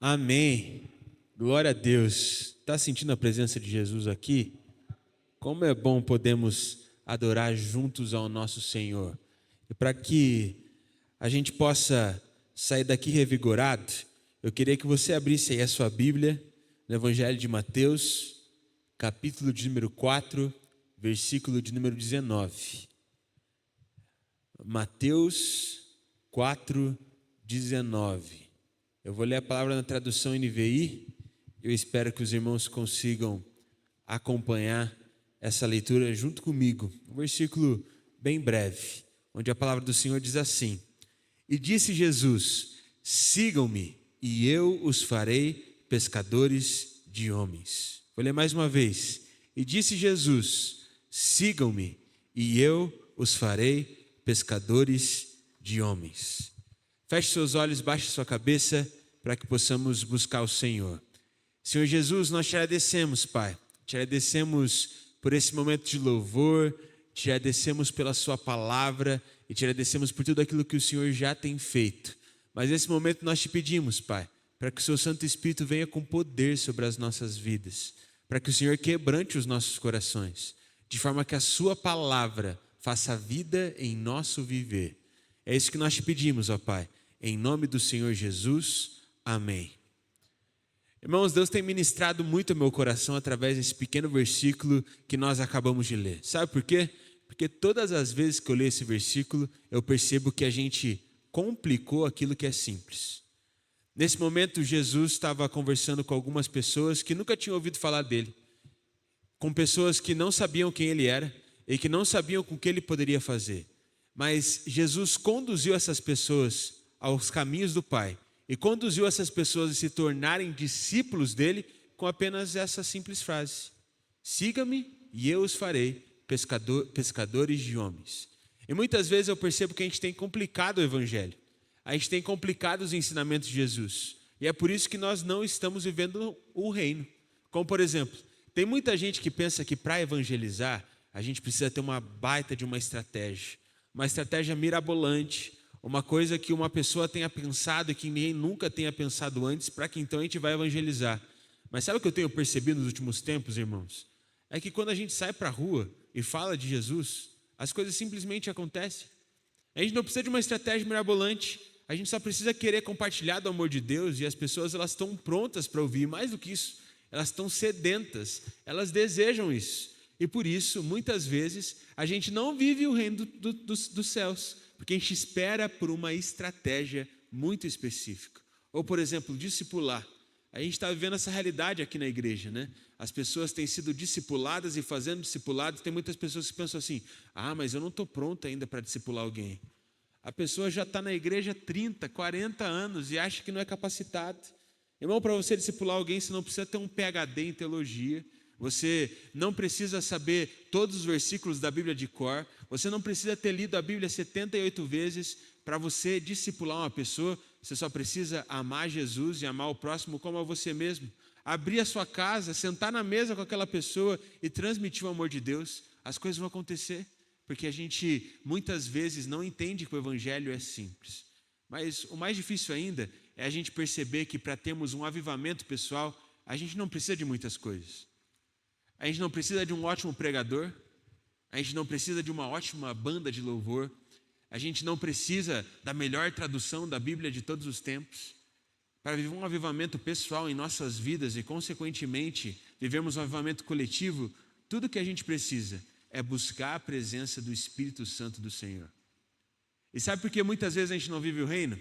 Amém. Glória a Deus. Está sentindo a presença de Jesus aqui? Como é bom podermos adorar juntos ao nosso Senhor. E para que a gente possa sair daqui revigorado, eu queria que você abrisse aí a sua Bíblia no Evangelho de Mateus, capítulo de número 4, versículo de número 19. Mateus 4, 19. Eu vou ler a palavra na tradução NVI. Eu espero que os irmãos consigam acompanhar essa leitura junto comigo. Um versículo bem breve, onde a palavra do Senhor diz assim: E disse Jesus: sigam-me, e eu os farei pescadores de homens. Vou ler mais uma vez. E disse Jesus: sigam-me, e eu os farei pescadores de homens. Feche seus olhos, baixe sua cabeça para que possamos buscar o Senhor. Senhor Jesus, nós te agradecemos, Pai. Te agradecemos por esse momento de louvor, te agradecemos pela sua palavra e te agradecemos por tudo aquilo que o Senhor já tem feito. Mas nesse momento nós te pedimos, Pai, para que o seu Santo Espírito venha com poder sobre as nossas vidas, para que o Senhor quebrante os nossos corações, de forma que a sua palavra faça vida em nosso viver. É isso que nós te pedimos, ó Pai. Em nome do Senhor Jesus, amém. Irmãos, Deus tem ministrado muito ao meu coração através desse pequeno versículo que nós acabamos de ler. Sabe por quê? Porque todas as vezes que eu leio esse versículo, eu percebo que a gente complicou aquilo que é simples. Nesse momento, Jesus estava conversando com algumas pessoas que nunca tinham ouvido falar dele, com pessoas que não sabiam quem ele era e que não sabiam com o que ele poderia fazer. Mas Jesus conduziu essas pessoas aos caminhos do Pai e conduziu essas pessoas a se tornarem discípulos dele com apenas essa simples frase: siga-me e eu os farei pescadores de homens. E muitas vezes eu percebo que a gente tem complicado o evangelho, a gente tem complicado os ensinamentos de Jesus, e é por isso que nós não estamos vivendo o reino. Como por exemplo, tem muita gente que pensa que para evangelizar a gente precisa ter uma baita de uma estratégia mirabolante, uma coisa que uma pessoa tenha pensado e que ninguém nunca tenha pensado antes, para que então a gente vai evangelizar. Mas sabe o que eu tenho percebido nos últimos tempos, irmãos? É que quando a gente sai para a rua e fala de Jesus, as coisas simplesmente acontecem. A gente não precisa de uma estratégia mirabolante, a gente só precisa querer compartilhar do amor de Deus, e as pessoas elas estão prontas para ouvir. Mais do que isso, elas estão sedentas, elas desejam isso. E por isso, muitas vezes, a gente não vive o reino dos céus, porque a gente espera por uma estratégia muito específica. Ou, por exemplo, discipular. A gente está vivendo essa realidade aqui na igreja, né? As pessoas têm sido discipuladas e fazendo discipulados. Tem muitas pessoas que pensam assim: mas eu não estou pronto ainda para discipular alguém. A pessoa já está na igreja há 30, 40 anos e acha que não é capacitado. Irmão, para você discipular alguém, você não precisa ter um PhD em teologia. Você não precisa saber todos os versículos da Bíblia de cor. Você não precisa ter lido a Bíblia 78 vezes para você discipular uma pessoa. Você só precisa amar Jesus e amar o próximo como a você mesmo. Abrir a sua casa, sentar na mesa com aquela pessoa e transmitir o amor de Deus. As coisas vão acontecer, porque a gente muitas vezes não entende que o evangelho é simples. Mas o mais difícil ainda é a gente perceber que para termos um avivamento pessoal, a gente não precisa de muitas coisas. A gente não precisa de um ótimo pregador, a gente não precisa de uma ótima banda de louvor, a gente não precisa da melhor tradução da Bíblia de todos os tempos. Para viver um avivamento pessoal em nossas vidas e, consequentemente, vivermos um avivamento coletivo, tudo que a gente precisa é buscar a presença do Espírito Santo do Senhor. E sabe por que muitas vezes a gente não vive o reino?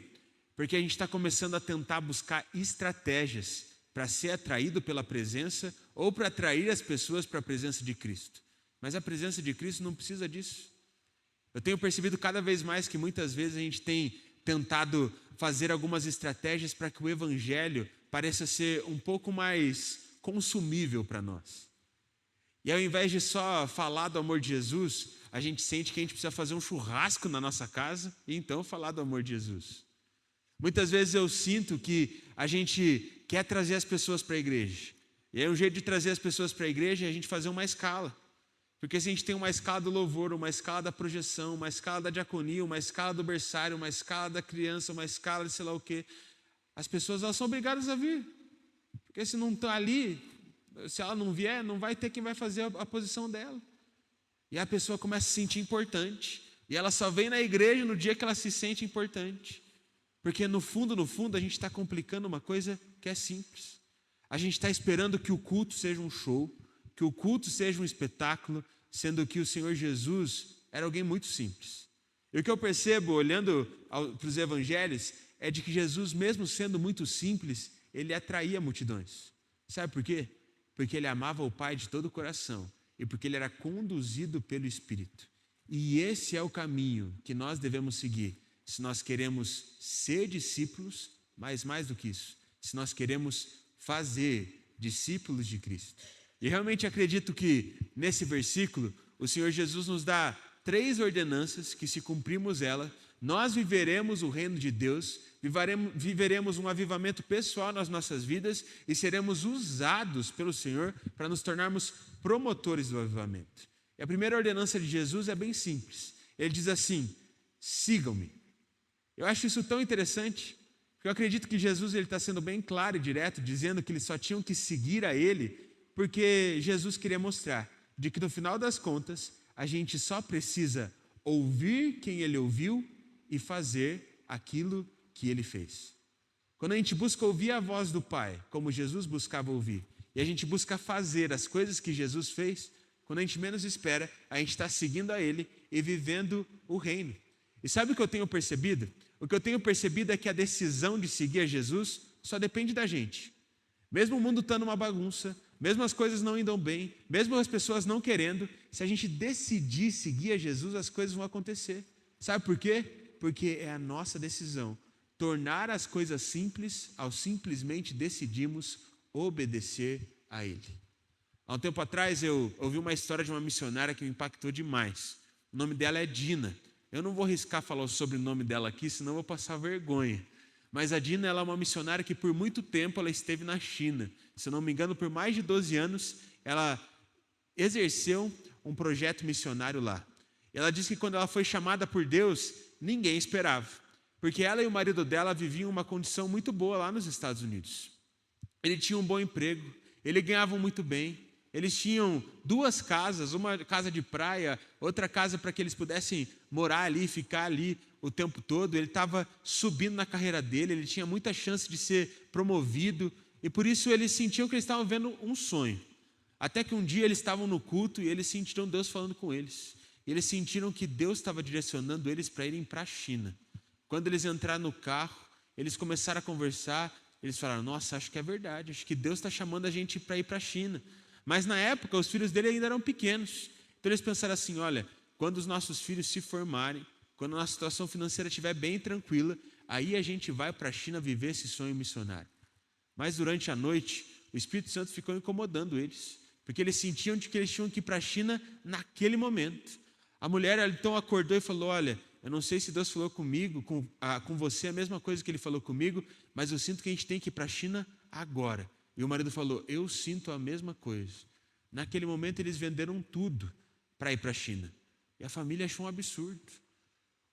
Porque a gente está começando a tentar buscar estratégias para ser atraído pela presença ou para atrair as pessoas para a presença de Cristo. Mas a presença de Cristo não precisa disso. Eu tenho percebido cada vez mais que muitas vezes a gente tem tentado fazer algumas estratégias para que o evangelho pareça ser um pouco mais consumível para nós. E ao invés de só falar do amor de Jesus, a gente sente que a gente precisa fazer um churrasco na nossa casa e então falar do amor de Jesus. Muitas vezes eu sinto que a gente quer trazer as pessoas para a igreja. E aí um jeito de trazer as pessoas para a igreja é a gente fazer uma escala. Porque se a gente tem uma escala do louvor, uma escala da projeção, uma escala da diaconia, uma escala do berçário, uma escala da criança, uma escala de sei lá o quê, as pessoas elas são obrigadas a vir. Porque se não está ali, se ela não vier, não vai ter quem vai fazer a posição dela. E a pessoa começa a se sentir importante. E ela só vem na igreja no dia que ela se sente importante. Porque no fundo, a gente está complicando uma coisa que é simples. A gente está esperando que o culto seja um show, que o culto seja um espetáculo, sendo que o Senhor Jesus era alguém muito simples. E o que eu percebo, olhando para os evangelhos, é de que Jesus, mesmo sendo muito simples, ele atraía multidões. Sabe por quê? Porque ele amava o Pai de todo o coração e porque ele era conduzido pelo Espírito. E esse é o caminho que nós devemos seguir, se nós queremos ser discípulos, mas mais do que isso, se nós queremos fazer discípulos de Cristo. E realmente acredito que nesse versículo, o Senhor Jesus nos dá 3 ordenanças que, se cumprirmos ela, nós viveremos o reino de Deus, viveremos um avivamento pessoal nas nossas vidas e seremos usados pelo Senhor para nos tornarmos promotores do avivamento. E a primeira ordenança de Jesus é bem simples. Ele diz assim: sigam-me. Eu acho isso tão interessante, porque eu acredito que Jesus está sendo bem claro e direto, dizendo que eles só tinham que seguir a Ele, porque Jesus queria mostrar de que no final das contas, a gente só precisa ouvir quem Ele ouviu e fazer aquilo que Ele fez. Quando a gente busca ouvir a voz do Pai, como Jesus buscava ouvir, e a gente busca fazer as coisas que Jesus fez, quando a gente menos espera, a gente está seguindo a Ele e vivendo o reino. E sabe o que eu tenho percebido? O que eu tenho percebido é que a decisão de seguir a Jesus só depende da gente. Mesmo o mundo estando uma bagunça, mesmo as coisas não indo bem, mesmo as pessoas não querendo, se a gente decidir seguir a Jesus, as coisas vão acontecer. Sabe por quê? Porque é a nossa decisão tornar as coisas simples ao simplesmente decidirmos obedecer a Ele. Há um tempo atrás eu ouvi uma história de uma missionária que me impactou demais. O nome dela é Dina. Eu não vou arriscar falar o sobrenome dela aqui, senão eu vou passar vergonha. Mas a Dina, ela é uma missionária que por muito tempo ela esteve na China. Se eu não me engano, por mais de 12 anos, ela exerceu um projeto missionário lá. Ela disse que quando ela foi chamada por Deus, ninguém esperava. Porque ela e o marido dela viviam uma condição muito boa lá nos Estados Unidos. Ele tinha um bom emprego, eles ganhavam muito bem, eles tinham 2 casas, uma casa de praia, outra casa para que eles pudessem morar ali, ficar ali o tempo todo. Ele estava subindo na carreira dele, ele tinha muita chance de ser promovido, e por isso eles sentiam que eles estavam vendo um sonho. Até que um dia eles estavam no culto e eles sentiram Deus falando com eles. E eles sentiram que Deus estava direcionando eles para irem para a China. Quando eles entraram no carro, eles começaram a conversar, eles falaram: nossa, acho que é verdade, acho que Deus está chamando a gente para ir para a China. Mas na época os filhos dele ainda eram pequenos. Então eles pensaram assim: olha, quando os nossos filhos se formarem, quando a nossa situação financeira estiver bem tranquila, aí a gente vai para a China viver esse sonho missionário. Mas durante a noite, o Espírito Santo ficou incomodando eles, porque eles sentiam de que eles tinham que ir para a China naquele momento. A mulher então acordou e falou: olha, eu não sei se Deus falou comigo, com você a mesma coisa que Ele falou comigo, mas eu sinto que a gente tem que ir para a China agora. E o marido falou: eu sinto a mesma coisa. Naquele momento eles venderam tudo para ir para a China. E a família achou um absurdo.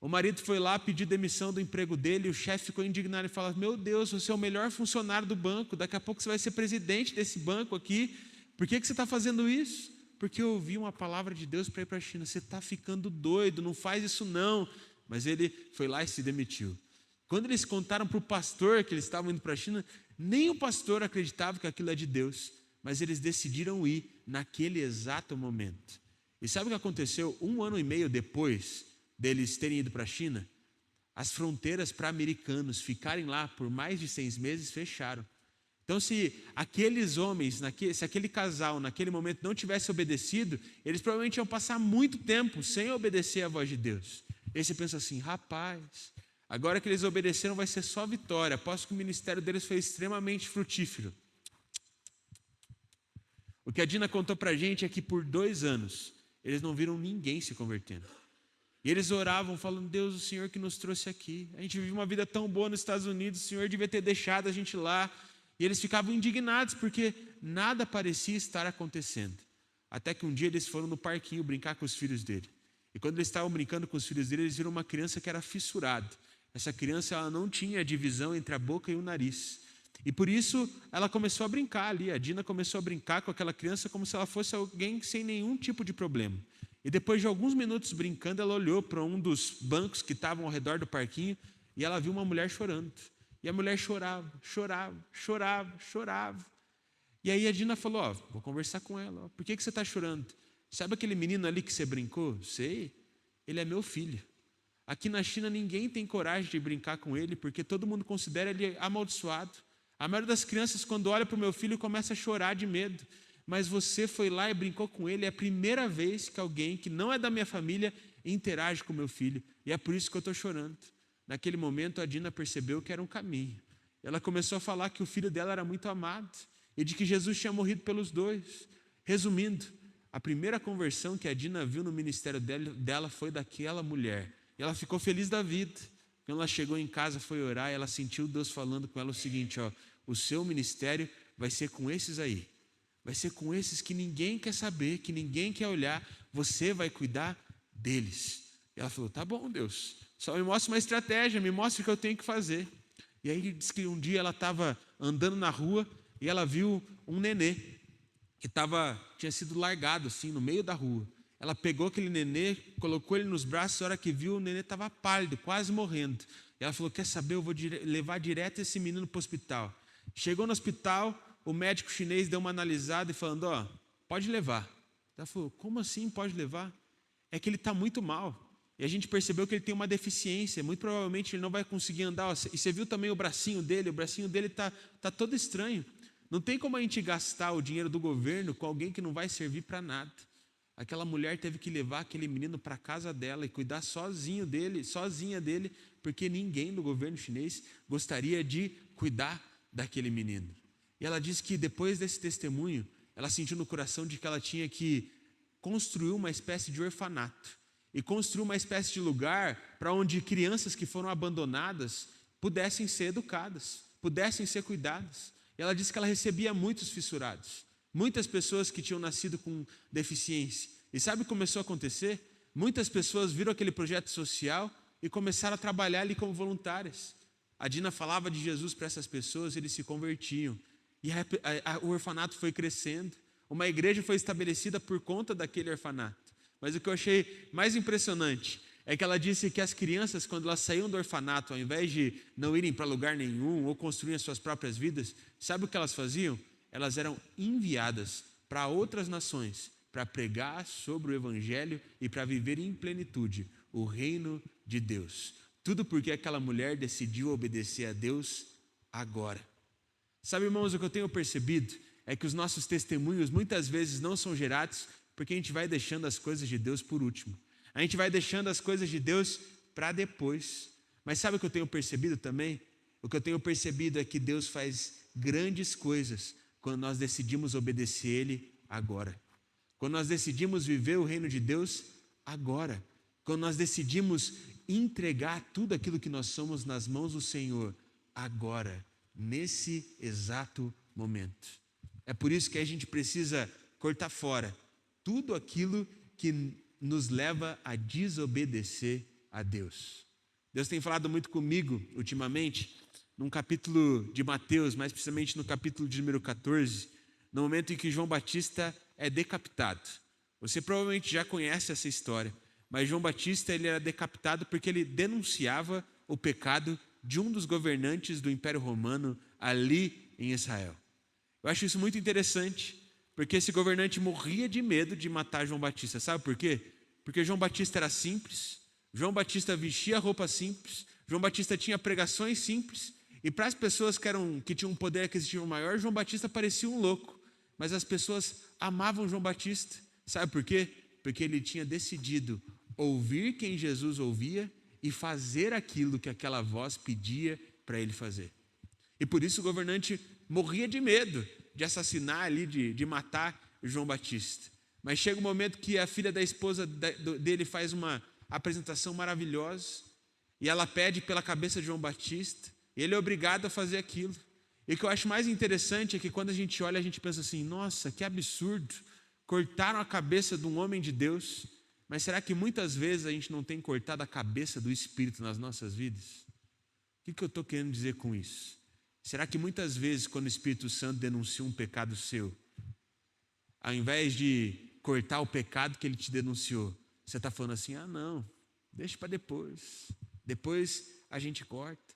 O marido foi lá pedir demissão do emprego dele, e o chefe ficou indignado e falou: meu Deus, você é o melhor funcionário do banco, daqui a pouco você vai ser presidente desse banco aqui, por que você está fazendo isso? Porque eu ouvi uma palavra de Deus para ir para a China. Você está ficando doido, não faz isso não. Mas ele foi lá e se demitiu. Quando eles contaram para o pastor que eles estavam indo para a China, nem o pastor acreditava que aquilo é de Deus, mas eles decidiram ir naquele exato momento. E sabe o que aconteceu? 1 ano e meio depois deles terem ido para a China, as fronteiras para americanos ficarem lá por mais de 6 meses fecharam. Então, se aqueles homens, se aquele casal naquele momento não tivesse obedecido, eles provavelmente iam passar muito tempo sem obedecer à voz de Deus. E aí você pensa assim: rapaz, agora que eles obedeceram vai ser só vitória. Aposto que o ministério deles foi extremamente frutífero. O que a Dina contou para a gente é que por 2 anos eles não viram ninguém se convertendo. E eles oravam falando: Deus, o Senhor que nos trouxe aqui. A gente vive uma vida tão boa nos Estados Unidos, o Senhor devia ter deixado a gente lá. E eles ficavam indignados porque nada parecia estar acontecendo. Até que um dia eles foram no parquinho brincar com os filhos dele. E quando eles estavam brincando com os filhos dele, eles viram uma criança que era fissurada. Essa criança ela não tinha divisão entre a boca e o nariz. E por isso ela começou a brincar ali. A Dina começou a brincar com aquela criança como se ela fosse alguém sem nenhum tipo de problema. E depois de alguns minutos brincando, ela olhou para um dos bancos que estavam ao redor do parquinho e ela viu uma mulher chorando. E a mulher chorava, chorava, chorava, chorava. E aí a Dina falou, ó, vou conversar com ela. Ó, por que você está chorando? Sabe aquele menino ali que você brincou? Sei, ele é meu filho. Aqui na China ninguém tem coragem de brincar com ele porque todo mundo considera ele amaldiçoado. A maioria das crianças, quando olha para o meu filho, começa a chorar de medo. Mas você foi lá e brincou com ele. É a primeira vez que alguém que não é da minha família interage com o meu filho. E é por isso que eu estou chorando. Naquele momento, a Dina percebeu que era um caminho. Ela começou a falar que o filho dela era muito amado e de que Jesus tinha morrido pelos dois. Resumindo, a primeira conversão que a Dina viu no ministério dela foi daquela mulher. E ela ficou feliz da vida. Quando ela chegou em casa, foi orar, e ela sentiu Deus falando com ela o seguinte, ó, o seu ministério vai ser com esses aí. Vai ser com esses que ninguém quer saber, que ninguém quer olhar. Você vai cuidar deles. E ela falou, tá bom, Deus. Só me mostra uma estratégia, me mostra o que eu tenho que fazer. E aí diz que um dia ela estava andando na rua e ela viu um nenê que tinha sido largado assim no meio da rua. Ela pegou aquele nenê, colocou ele nos braços, e a hora que viu, o nenê estava pálido, quase morrendo. E ela falou, quer saber, eu vou levar direto esse menino para o hospital. Chegou no hospital, o médico chinês deu uma analisada e falando, ó, pode levar. Ela falou, como assim pode levar? É que ele está muito mal. E a gente percebeu que ele tem uma deficiência, muito provavelmente ele não vai conseguir andar. E você viu também o bracinho dele está todo estranho. Não tem como a gente gastar o dinheiro do governo com alguém que não vai servir para nada. Aquela mulher teve que levar aquele menino para a casa dela e cuidar sozinha dele, porque ninguém do governo chinês gostaria de cuidar daquele menino. E ela disse que depois desse testemunho, ela sentiu no coração de que ela tinha que construir uma espécie de orfanato e construir uma espécie de lugar para onde crianças que foram abandonadas pudessem ser educadas, pudessem ser cuidadas. E ela disse que ela recebia muitos fissurados, muitas pessoas que tinham nascido com deficiência. E sabe o que começou a acontecer? Muitas pessoas viram aquele projeto social e começaram a trabalhar ali como voluntárias. A Dina falava de Jesus para essas pessoas, eles se convertiam. E o orfanato foi crescendo. Uma igreja foi estabelecida por conta daquele orfanato. Mas o que eu achei mais impressionante é que ela disse que as crianças, quando elas saíam do orfanato, ao invés de não irem para lugar nenhum ou construírem as suas próprias vidas, sabe o que elas faziam? Elas eram enviadas para outras nações para pregar sobre o Evangelho e para viver em plenitude o reino de Deus. Tudo porque aquela mulher decidiu obedecer a Deus agora. Sabe, irmãos, o que eu tenho percebido é que os nossos testemunhos muitas vezes não são gerados porque a gente vai deixando as coisas de Deus por último. A gente vai deixando as coisas de Deus para depois. Mas sabe o que eu tenho percebido também? O que eu tenho percebido é que Deus faz grandes coisas quando nós decidimos obedecer Ele agora. Quando nós decidimos viver o reino de Deus agora. Quando nós decidimos entregar tudo aquilo que nós somos nas mãos do Senhor agora, nesse exato momento. É por isso que a gente precisa cortar fora tudo aquilo que nos leva a desobedecer a Deus. Deus tem falado muito comigo ultimamente, num capítulo de Mateus, mais precisamente no capítulo de número 14, no momento em que João Batista é decapitado. Você provavelmente já conhece essa história, mas João Batista ele era decapitado porque ele denunciava o pecado de um dos governantes do Império Romano ali em Israel. Eu acho isso muito interessante, porque esse governante morria de medo de matar João Batista. Sabe por quê? Porque João Batista era simples, João Batista vestia roupa simples, João Batista tinha pregações simples, e para as pessoas que tinham um poder aquisitivo maior, João Batista parecia um louco, mas as pessoas amavam João Batista. Sabe por quê? Porque ele tinha decidido ouvir quem Jesus ouvia e fazer aquilo que aquela voz pedia para ele fazer. E por isso o governante morria de medo de assassinar ali, de matar João Batista. Mas chega um momento que a filha da esposa dele faz uma apresentação maravilhosa e ela pede pela cabeça de João Batista e ele é obrigado a fazer aquilo. E o que eu acho mais interessante é que quando a gente olha, a gente pensa assim, nossa, que absurdo, cortaram a cabeça de um homem de Deus. Mas será que muitas vezes a gente não tem cortado a cabeça do Espírito nas nossas vidas? O que eu estou querendo dizer com isso? Será que muitas vezes, quando o Espírito Santo denuncia um pecado seu, ao invés de cortar o pecado que ele te denunciou, você está falando assim, não, deixa para depois a gente corta.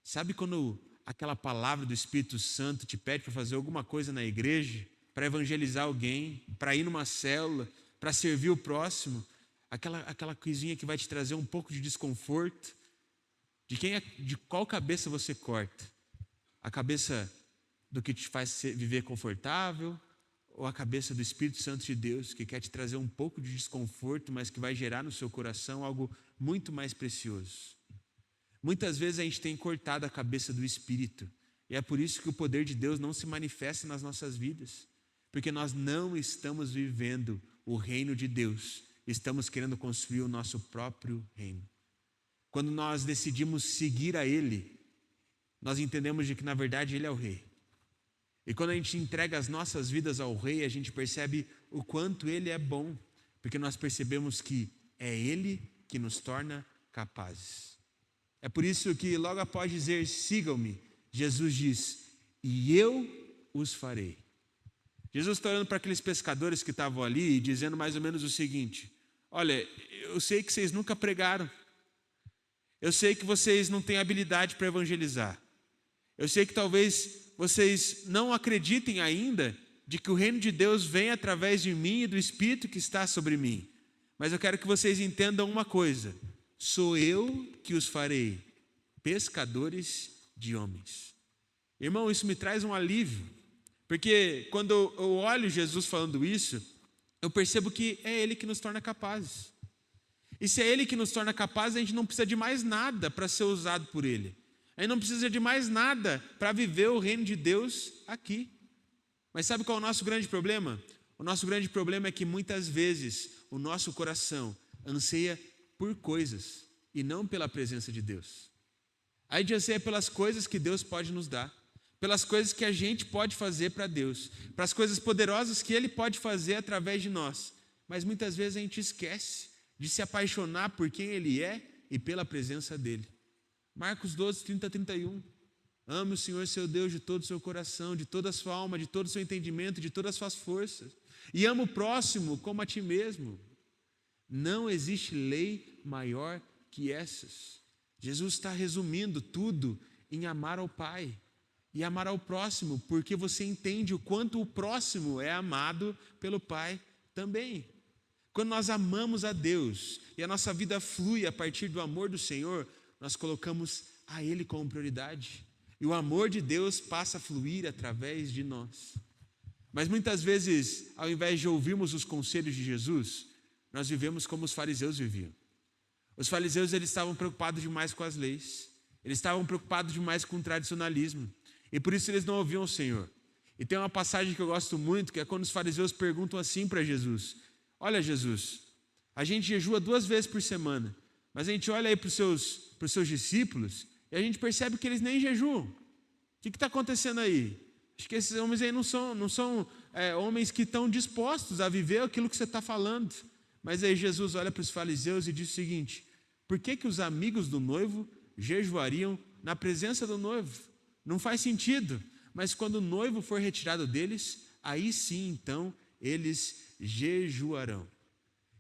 Sabe quando aquela palavra do Espírito Santo te pede para fazer alguma coisa na igreja, para evangelizar alguém, para ir numa célula, para servir o próximo, aquela coisinha que vai te trazer um pouco de desconforto? De qual cabeça você corta? A cabeça do que te faz viver confortável, ou a cabeça do Espírito Santo de Deus, que quer te trazer um pouco de desconforto, mas que vai gerar no seu coração algo muito mais precioso? Muitas vezes a gente tem cortado a cabeça do Espírito, e é por isso que o poder de Deus não se manifesta nas nossas vidas, porque nós não estamos vivendo o reino de Deus, estamos querendo construir o nosso próprio reino. Quando nós decidimos seguir a Ele, nós entendemos de que na verdade Ele é o Rei. E quando a gente entrega as nossas vidas ao Rei, a gente percebe o quanto Ele é bom, porque nós percebemos que é Ele que nos torna capazes. É por isso que logo após dizer, sigam-me, Jesus diz, e eu os farei. Jesus está olhando para aqueles pescadores que estavam ali e dizendo mais ou menos o seguinte, olha, eu sei que vocês nunca pregaram, eu sei que vocês não têm habilidade para evangelizar, eu sei que talvez vocês não acreditem ainda de que o reino de Deus vem através de mim e do Espírito que está sobre mim, mas eu quero que vocês entendam uma coisa, sou eu que os farei pescadores de homens. Irmão, isso me traz um alívio, porque quando eu olho Jesus falando isso, eu percebo que é Ele que nos torna capazes. E se é Ele que nos torna capazes, a gente não precisa de mais nada para ser usado por Ele. A gente não precisa de mais nada para viver o reino de Deus aqui. Mas sabe qual é o nosso grande problema? O nosso grande problema é que muitas vezes o nosso coração anseia por coisas e não pela presença de Deus. A gente anseia pelas coisas que Deus pode nos dar, pelas coisas que a gente pode fazer para Deus, para as coisas poderosas que Ele pode fazer através de nós. Mas muitas vezes a gente esquece de se apaixonar por quem Ele é e pela presença dEle. Marcos 12, 30, 31. Ame o Senhor seu Deus de todo o seu coração, de toda a sua alma, de todo o seu entendimento, de todas as suas forças. E ama o próximo como a ti mesmo. Não existe lei maior que essas. Jesus está resumindo tudo em amar ao Pai e amar ao próximo, porque você entende o quanto o próximo é amado pelo Pai também. Quando nós amamos a Deus e a nossa vida flui a partir do amor do Senhor, nós colocamos a Ele como prioridade. E o amor de Deus passa a fluir através de nós. Mas muitas vezes, ao invés de ouvirmos os conselhos de Jesus, nós vivemos como os fariseus viviam. Os fariseus, eles estavam preocupados demais com as leis. Eles estavam preocupados demais com o tradicionalismo. E por isso eles não ouviam o Senhor. E tem uma passagem que eu gosto muito, que é quando os fariseus perguntam assim para Jesus. Olha, Jesus, a gente jejua 2 vezes por semana, mas a gente olha aí para os seus discípulos e a gente percebe que eles nem jejuam. O que está acontecendo aí? Acho que esses homens aí não são homens que estão dispostos a viver aquilo que você está falando. Mas aí Jesus olha para os fariseus e diz o seguinte, por que os amigos do noivo jejuariam na presença do noivo? Não faz sentido, mas quando o noivo for retirado deles, aí sim, então, eles jejuarão.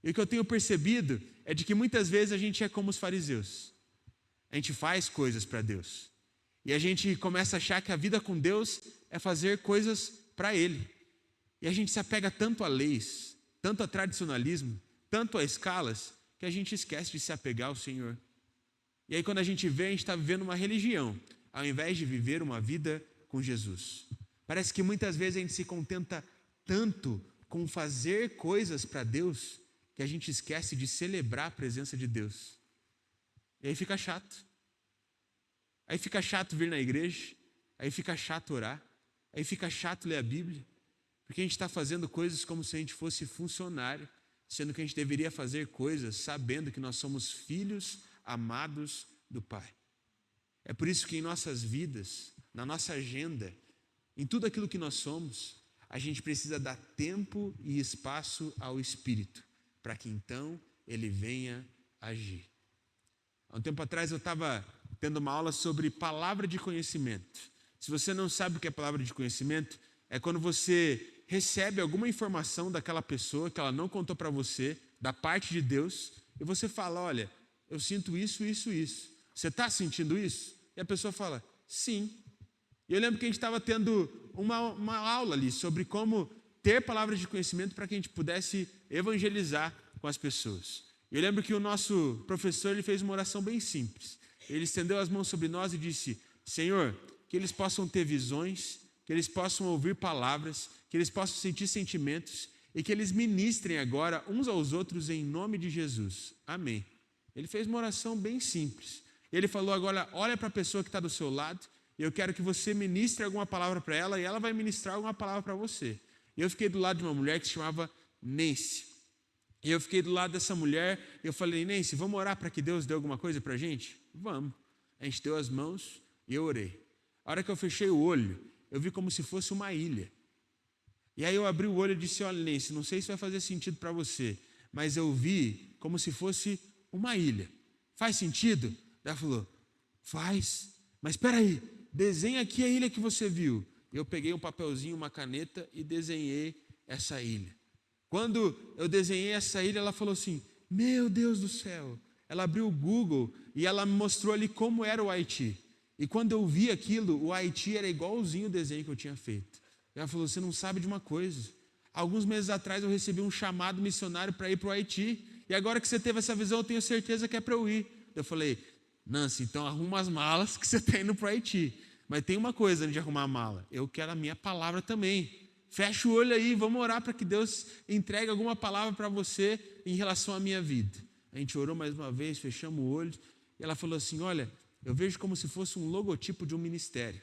E o que eu tenho percebido é de que muitas vezes a gente é como os fariseus. A gente faz coisas para Deus. E a gente começa a achar que a vida com Deus é fazer coisas para Ele. E a gente se apega tanto a leis, tanto a tradicionalismo, tanto a escalas, que a gente esquece de se apegar ao Senhor. E aí quando a gente vê, a gente está vivendo uma religião, ao invés de viver uma vida com Jesus. Parece que muitas vezes a gente se contenta tanto com fazer coisas para Deus, que a gente esquece de celebrar a presença de Deus. E aí fica chato. Aí fica chato vir na igreja, aí fica chato orar, aí fica chato ler a Bíblia, porque a gente está fazendo coisas como se a gente fosse funcionário, sendo que a gente deveria fazer coisas sabendo que nós somos filhos amados do Pai. É por isso que em nossas vidas, na nossa agenda, em tudo aquilo que nós somos, a gente precisa dar tempo e espaço ao Espírito, para que então Ele venha agir. Há um tempo atrás eu estava tendo uma aula sobre palavra de conhecimento. Se você não sabe o que é palavra de conhecimento, é quando você recebe alguma informação daquela pessoa que ela não contou para você, da parte de Deus, e você fala, olha, eu sinto isso, isso, isso. Você está sentindo isso? E a pessoa fala, sim. E eu lembro que a gente estava tendo uma aula ali sobre como ter palavras de conhecimento para que a gente pudesse evangelizar com as pessoas. Eu lembro que o nosso professor ele fez uma oração bem simples. Ele estendeu as mãos sobre nós e disse, Senhor, que eles possam ter visões, que eles possam ouvir palavras, que eles possam sentir sentimentos e que eles ministrem agora uns aos outros em nome de Jesus. Amém. Ele fez uma oração bem simples. Ele falou agora, olha para a pessoa que está do seu lado e eu quero que você ministre alguma palavra para ela e ela vai ministrar alguma palavra para você. E eu fiquei do lado de uma mulher que se chamava Nancy. E eu fiquei do lado dessa mulher e eu falei, Nancy, vamos orar para que Deus dê alguma coisa para a gente? Vamos. A gente deu as mãos e eu orei. A hora que eu fechei o olho, eu vi como se fosse uma ilha. E aí eu abri o olho e disse, olha, Nancy, não sei se vai fazer sentido para você, mas eu vi como se fosse uma ilha. Faz sentido? Ela falou, faz. Mas espera aí, desenha aqui a ilha que você viu. Eu peguei um papelzinho, uma caneta e desenhei essa ilha. Quando eu desenhei essa ilha, ela falou assim, meu Deus do céu. Ela abriu o Google e ela me mostrou ali como era o Haiti. E quando eu vi aquilo, o Haiti era igualzinho o desenho que eu tinha feito. Ela falou, você não sabe de uma coisa. Alguns meses atrás eu recebi um chamado missionário para ir para o Haiti. E agora que você teve essa visão, eu tenho certeza que é para eu ir. Eu falei, Nancy, então arruma as malas que você está indo para o Haiti. Mas tem uma coisa antes de arrumar a mala. Eu quero a minha palavra também. Fecha o olho aí, vamos orar para que Deus entregue alguma palavra para você em relação à minha vida. A gente orou mais uma vez, fechamos o olho. E ela falou assim, olha, eu vejo como se fosse um logotipo de um ministério.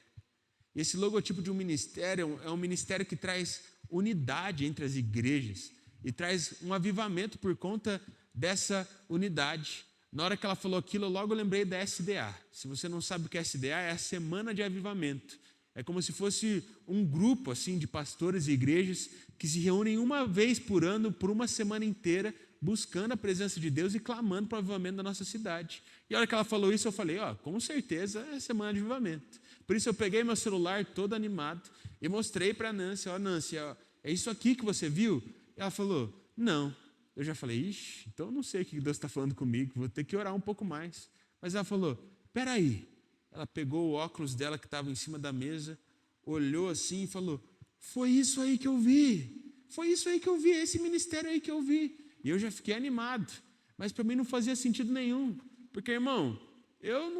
E esse logotipo de um ministério é um ministério que traz unidade entre as igrejas e traz um avivamento por conta dessa unidade. Na hora que ela falou aquilo, eu logo lembrei da SDA. Se você não sabe o que é SDA, é a Semana de Avivamento. É como se fosse um grupo assim, de pastores e igrejas que se reúnem uma vez por ano, por uma semana inteira, buscando a presença de Deus e clamando para o avivamento da nossa cidade. E a hora que ela falou isso, eu falei, com certeza é Semana de Avivamento. Por isso eu peguei meu celular todo animado e mostrei para a Nancy, Nancy, é isso aqui que você viu? E ela falou, não. Eu já falei, ixi, então eu não sei o que Deus está falando comigo, vou ter que orar um pouco mais. Mas ela falou, peraí. Ela pegou o óculos dela que estava em cima da mesa, olhou assim e falou, foi isso aí que eu vi, foi isso aí que eu vi, esse ministério aí que eu vi. E eu já fiquei animado, mas para mim não fazia sentido nenhum, porque, irmão, eu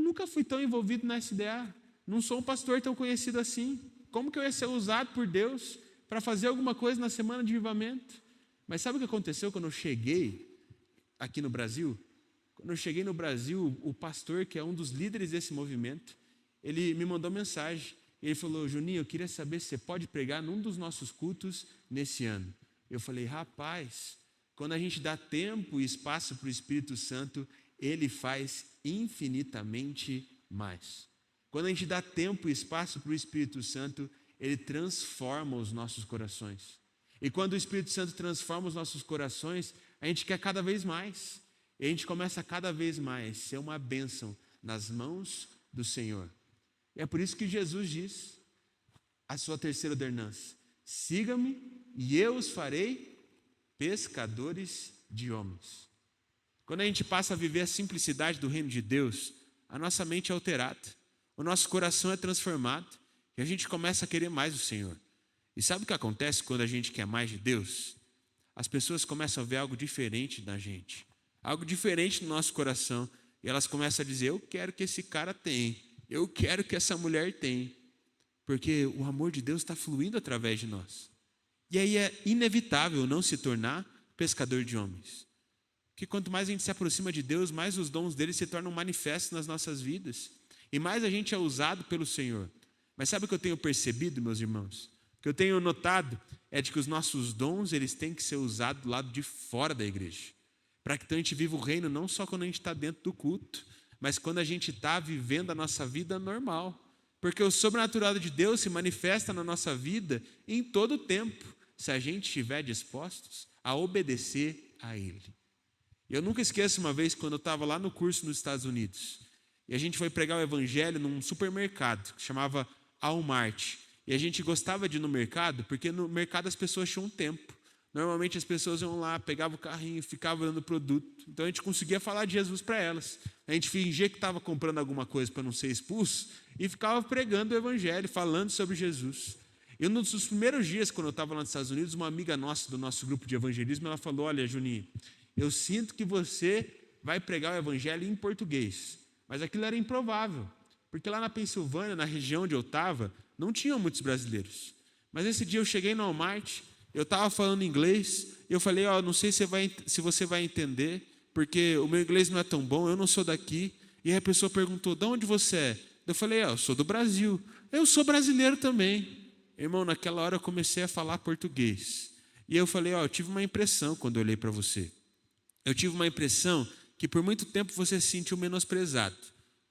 nunca fui tão envolvido na SDA, não sou um pastor tão conhecido assim, como que eu ia ser usado por Deus para fazer alguma coisa na semana de avivamento? Mas sabe o que aconteceu quando eu cheguei aqui no Brasil? Quando eu cheguei no Brasil, o pastor, que é um dos líderes desse movimento, ele me mandou mensagem. Ele falou, Juninho, eu queria saber se você pode pregar num dos nossos cultos nesse ano. Eu falei, rapaz, quando a gente dá tempo e espaço para o Espírito Santo, ele faz infinitamente mais. Quando a gente dá tempo e espaço para o Espírito Santo, ele transforma os nossos corações. E quando o Espírito Santo transforma os nossos corações, a gente quer cada vez mais. E a gente começa cada vez mais a ser uma bênção nas mãos do Senhor. E é por isso que Jesus diz, a sua terceira ordenança, siga-me e eu os farei pescadores de homens. Quando a gente passa a viver a simplicidade do reino de Deus, a nossa mente é alterada, o nosso coração é transformado e a gente começa a querer mais o Senhor. E sabe o que acontece quando a gente quer mais de Deus? As pessoas começam a ver algo diferente na gente, algo diferente no nosso coração, e elas começam a dizer, eu quero que esse cara tenha, eu quero que essa mulher tenha, porque o amor de Deus está fluindo através de nós. E aí é inevitável não se tornar pescador de homens. Porque quanto mais a gente se aproxima de Deus, mais os dons dele se tornam manifestos nas nossas vidas, e mais a gente é usado pelo Senhor. Mas sabe o que eu tenho percebido, meus irmãos? O que eu tenho notado é de que os nossos dons eles têm que ser usados do lado de fora da igreja. Para que então a gente viva o reino não só quando a gente está dentro do culto, mas quando a gente está vivendo a nossa vida normal. Porque o sobrenatural de Deus se manifesta na nossa vida em todo o tempo, se a gente estiver dispostos a obedecer a Ele. Eu nunca esqueço uma vez quando eu estava lá no curso nos Estados Unidos. e a gente foi pregar o evangelho num supermercado que chamava Walmart. E a gente gostava de ir no mercado, porque no mercado as pessoas tinham tempo. Normalmente as pessoas iam lá, pegavam o carrinho, ficavam olhando o produto. Então a gente conseguia falar de Jesus para elas. A gente fingia que estava comprando alguma coisa para não ser expulso e ficava pregando o evangelho, falando sobre Jesus. E um dos primeiros dias, quando eu estava lá nos Estados Unidos, uma amiga nossa do nosso grupo de evangelismo, ela falou: olha, Juninho, eu sinto que você vai pregar o evangelho em português. Mas aquilo era improvável, porque lá na Pensilvânia, na região onde eu estava, não tinham muitos brasileiros. Mas esse dia eu cheguei no Walmart, eu estava falando inglês, eu falei: não sei se você vai entender, porque o meu inglês não é tão bom, eu não sou daqui. E aí a pessoa perguntou: de onde você é? Eu falei: eu sou do Brasil. Eu sou brasileiro também. Irmão, naquela hora eu comecei a falar português. E eu falei: eu tive uma impressão quando eu olhei para você. Eu tive uma impressão que por muito tempo você se sentiu menosprezado,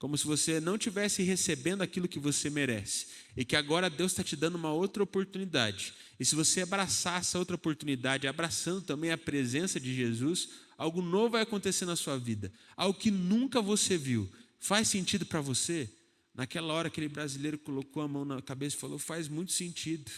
como se você não estivesse recebendo aquilo que você merece, e que agora Deus está te dando uma outra oportunidade. E se você abraçar essa outra oportunidade, abraçando também a presença de Jesus, algo novo vai acontecer na sua vida, algo que nunca você viu. Faz sentido para você? Naquela hora, aquele brasileiro colocou a mão na cabeça e falou: faz muito sentido.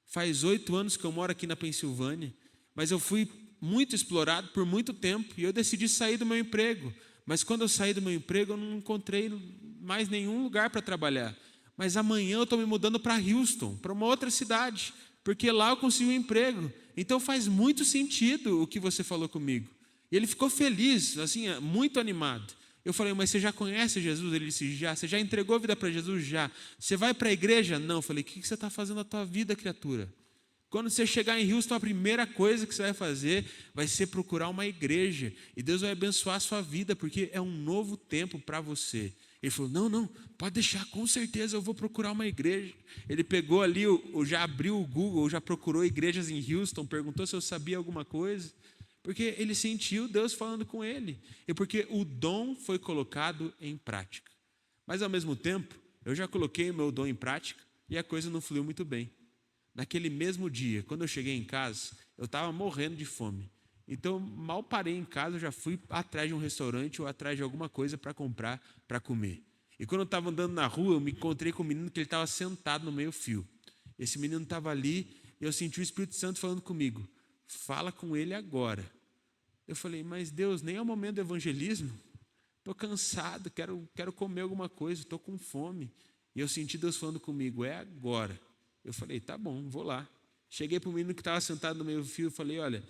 Faz 8 anos que eu moro aqui na Pensilvânia, mas eu fui muito explorado por muito tempo e eu decidi sair do meu emprego. Mas quando eu saí do meu emprego, eu não encontrei mais nenhum lugar para trabalhar. Mas amanhã eu estou me mudando para Houston, para uma outra cidade, porque lá eu consegui um emprego. Então faz muito sentido o que você falou comigo. E ele ficou feliz, assim, muito animado. Eu falei: mas você já conhece Jesus? Ele disse: já. Você já entregou a vida para Jesus? Já. Você vai para a igreja? Não. Eu falei: o que você está fazendo na tua vida, criatura? Quando você chegar em Houston, a primeira coisa que você vai fazer vai ser procurar uma igreja. E Deus vai abençoar a sua vida, porque é um novo tempo para você. Ele falou: não, pode deixar, com certeza eu vou procurar uma igreja. Ele pegou ali, já abriu o Google, já procurou igrejas em Houston, perguntou se eu sabia alguma coisa. Porque ele sentiu Deus falando com ele. E porque o dom foi colocado em prática. Mas ao mesmo tempo, eu já coloquei o meu dom em prática e a coisa não fluiu muito bem. Naquele mesmo dia, quando eu cheguei em casa, eu estava morrendo de fome. Então, mal parei em casa, eu já fui atrás de um restaurante ou atrás de alguma coisa para comprar, para comer. E quando eu estava andando na rua, eu me encontrei com um menino que ele estava sentado no meio-fio. Esse menino estava ali e eu senti o Espírito Santo falando comigo: fala com ele agora. Eu falei: mas Deus, nem é o momento do evangelismo. Estou cansado, quero comer alguma coisa, estou com fome. E eu senti Deus falando comigo: é agora. Eu falei: tá bom, vou lá. Cheguei para o menino que estava sentado no meio-fio e falei: olha,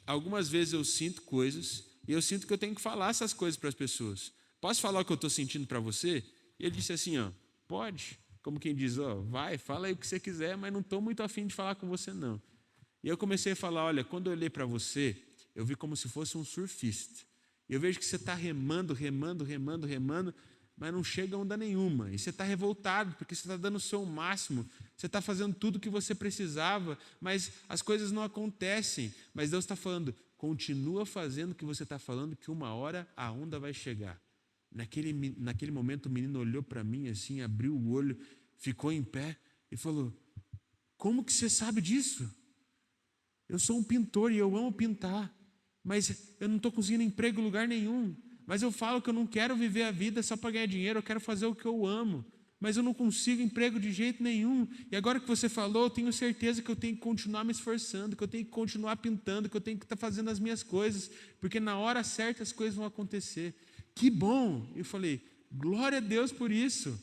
algumas vezes eu sinto coisas e eu sinto que eu tenho que falar essas coisas para as pessoas. Posso falar o que eu estou sentindo para você? E ele disse assim: pode. Como quem diz: vai, fala aí o que você quiser, mas não estou muito afim de falar com você não. E eu comecei a falar: olha, quando eu olhei para você, eu vi como se fosse um surfista. Eu vejo que você está remando, mas não chega a onda nenhuma. E você está revoltado, porque você está dando o seu máximo. Você está fazendo tudo o que você precisava, mas as coisas não acontecem. Mas Deus está falando: continua fazendo o que você está falando, que uma hora a onda vai chegar. Naquele momento o menino olhou para mim assim, abriu o olho, ficou em pé e falou: como que você sabe disso? Eu sou um pintor e eu amo pintar, mas eu não estou conseguindo emprego em lugar nenhum. Mas eu falo que eu não quero viver a vida só para ganhar dinheiro, eu quero fazer o que eu amo. Mas eu não consigo emprego de jeito nenhum. E agora que você falou, eu tenho certeza que eu tenho que continuar me esforçando, que eu tenho que continuar pintando, que eu tenho que estar fazendo as minhas coisas, porque na hora certa as coisas vão acontecer. Que bom! Eu falei: glória a Deus por isso.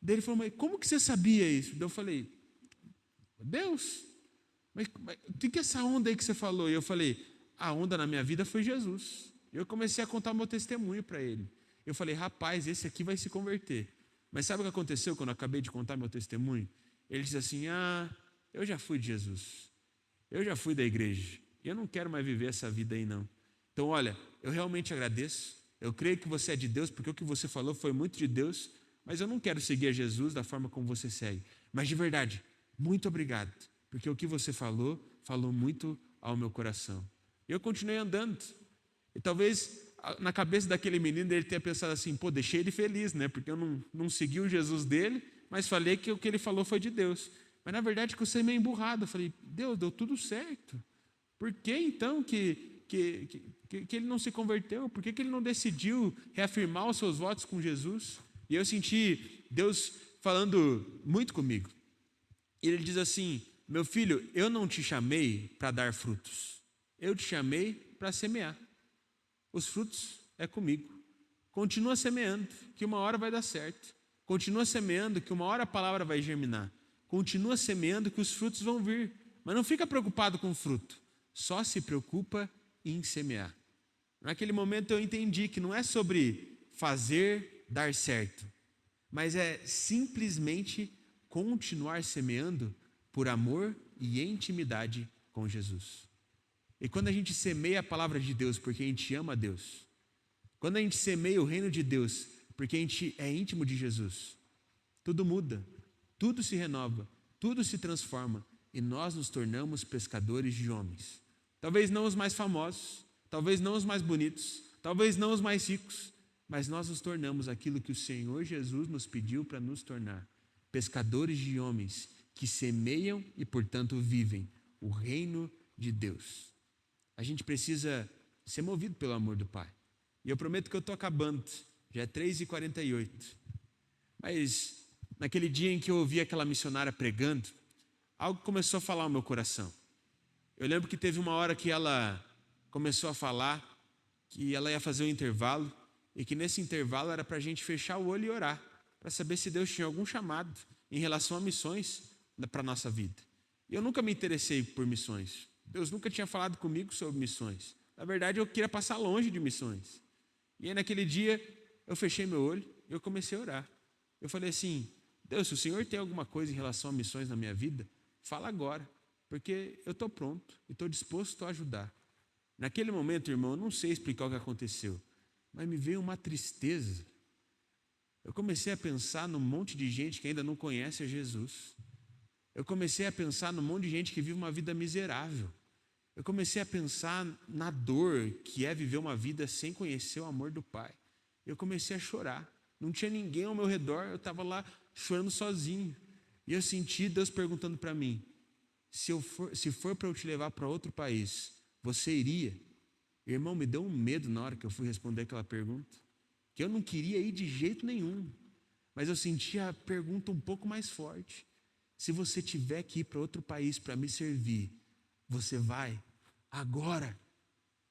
Daí ele falou: mas como que você sabia isso? Daí eu falei: Deus. Mas o que é essa onda aí que você falou? E eu falei: a onda na minha vida foi Jesus. Eu comecei a contar meu testemunho para ele. Eu falei: rapaz, esse aqui vai se converter. Mas sabe o que aconteceu quando eu acabei de contar meu testemunho? Ele disse assim: eu já fui de Jesus. Eu já fui da igreja. Eu não quero mais viver essa vida aí não. Então olha, eu realmente agradeço. Eu creio que você é de Deus, porque o que você falou foi muito de Deus. Mas eu não quero seguir a Jesus da forma como você segue. Mas de verdade, muito obrigado. Porque o que você falou muito ao meu coração. E eu continuei andando. E talvez na cabeça daquele menino ele tenha pensado assim: pô, deixei ele feliz, né? Porque eu não segui o Jesus dele, mas falei que o que ele falou foi de Deus. Mas na verdade que eu saí meio emburrado. Eu falei: Deus, deu tudo certo. Por que então que ele não se converteu? Por que ele não decidiu reafirmar os seus votos com Jesus? E eu senti Deus falando muito comigo. E Ele diz assim: meu filho, eu não te chamei para dar frutos. Eu te chamei para semear. Os frutos é comigo. Continua semeando, que uma hora vai dar certo. Continua semeando, que uma hora a palavra vai germinar. Continua semeando, que os frutos vão vir. Mas não fica preocupado com o fruto. Só se preocupa em semear. Naquele momento eu entendi que não é sobre fazer dar certo, mas é simplesmente continuar semeando por amor e intimidade com Jesus. E quando a gente semeia a palavra de Deus porque a gente ama a Deus, quando a gente semeia o reino de Deus porque a gente é íntimo de Jesus, tudo muda, tudo se renova, tudo se transforma e nós nos tornamos pescadores de homens. Talvez não os mais famosos, talvez não os mais bonitos, talvez não os mais ricos, mas nós nos tornamos aquilo que o Senhor Jesus nos pediu para nos tornar: pescadores de homens que semeiam e, portanto, vivem o reino de Deus. A gente precisa ser movido pelo amor do Pai. E eu prometo que eu estou acabando, já é 3h48. Mas naquele dia em que eu ouvi aquela missionária pregando, algo começou a falar ao meu coração. Eu lembro que teve uma hora que ela começou a falar que ela ia fazer um intervalo e que nesse intervalo era para a gente fechar o olho e orar, para saber se Deus tinha algum chamado em relação a missões para a nossa vida. E eu nunca me interessei por missões. Deus nunca tinha falado comigo sobre missões. Na verdade, eu queria passar longe de missões. E aí naquele dia eu fechei meu olho e eu comecei a orar. Eu falei assim: Deus, se o Senhor tem alguma coisa em relação a missões na minha vida, fala agora, porque eu estou pronto e estou disposto a ajudar. Naquele momento, irmão, eu não sei explicar o que aconteceu, mas me veio uma tristeza. Eu comecei a pensar num monte de gente que ainda não conhece a Jesus. Eu comecei a pensar num monte de gente que vive uma vida miserável. Eu comecei a pensar na dor que é viver uma vida sem conhecer o amor do Pai. Eu comecei a chorar. Não tinha ninguém ao meu redor, eu estava lá chorando sozinho. E eu senti Deus perguntando para mim: se for para eu te levar para outro país, você iria? Irmão, me deu um medo na hora que eu fui responder aquela pergunta, que eu não queria ir de jeito nenhum. Mas eu senti a pergunta um pouco mais forte: se você tiver que ir para outro país para me servir, você vai agora?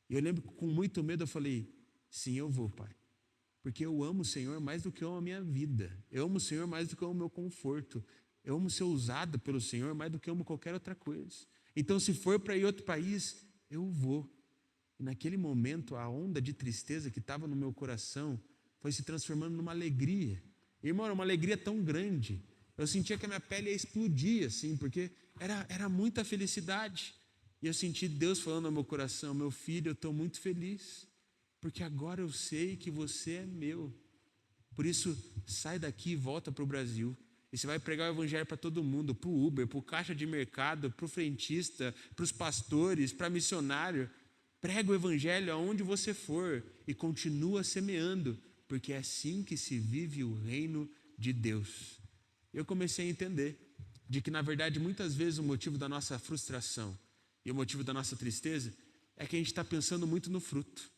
E eu lembro que com muito medo eu falei: sim, eu vou, Pai. Porque eu amo o Senhor mais do que eu amo a minha vida. Eu amo o Senhor mais do que eu amo o meu conforto. Eu amo ser usado pelo Senhor mais do que eu amo qualquer outra coisa. Então, se for para ir a outro país, eu vou. E naquele momento, a onda de tristeza que estava no meu coração foi se transformando numa alegria. Irmão, era uma alegria tão grande. Eu sentia que a minha pele ia explodir, assim, porque era muita felicidade. E eu senti Deus falando ao meu coração: meu filho, eu estou muito feliz, porque agora eu sei que você é meu. Por isso, sai daqui e volta para o Brasil. E você vai pregar o evangelho para todo mundo, para o Uber, para o caixa de mercado, para o frentista, para os pastores, para missionário. Prega o evangelho aonde você for e continua semeando, porque é assim que se vive o reino de Deus. Eu comecei a entender de que, na verdade, muitas vezes o motivo da nossa frustração e o motivo da nossa tristeza é que a gente está pensando muito no fruto.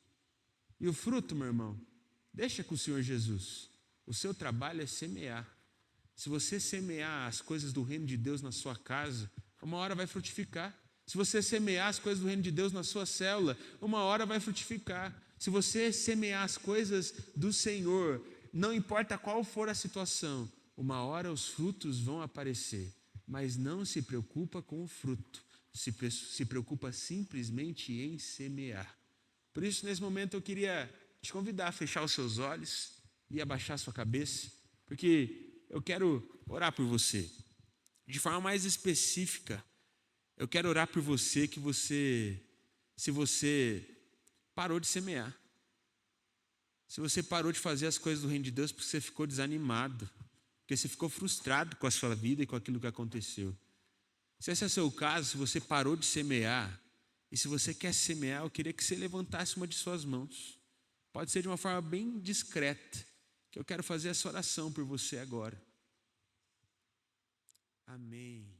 E o fruto, meu irmão, deixa com o Senhor Jesus. O seu trabalho é semear. Se você semear as coisas do reino de Deus na sua casa, uma hora vai frutificar. Se você semear as coisas do reino de Deus na sua célula, uma hora vai frutificar. Se você semear as coisas do Senhor, não importa qual for a situação, uma hora os frutos vão aparecer. Mas não se preocupa com o fruto, se preocupa simplesmente em semear. Por isso, nesse momento, eu queria te convidar a fechar os seus olhos e abaixar a sua cabeça, porque eu quero orar por você. De forma mais específica, eu quero orar por você se você parou de semear, se você parou de fazer as coisas do reino de Deus porque você ficou desanimado, porque você ficou frustrado com a sua vida e com aquilo que aconteceu. Se esse é o seu caso, se você parou de semear, e se você quer semear, eu queria que você levantasse uma de suas mãos. Pode ser de uma forma bem discreta, que eu quero fazer essa oração por você agora. Amém.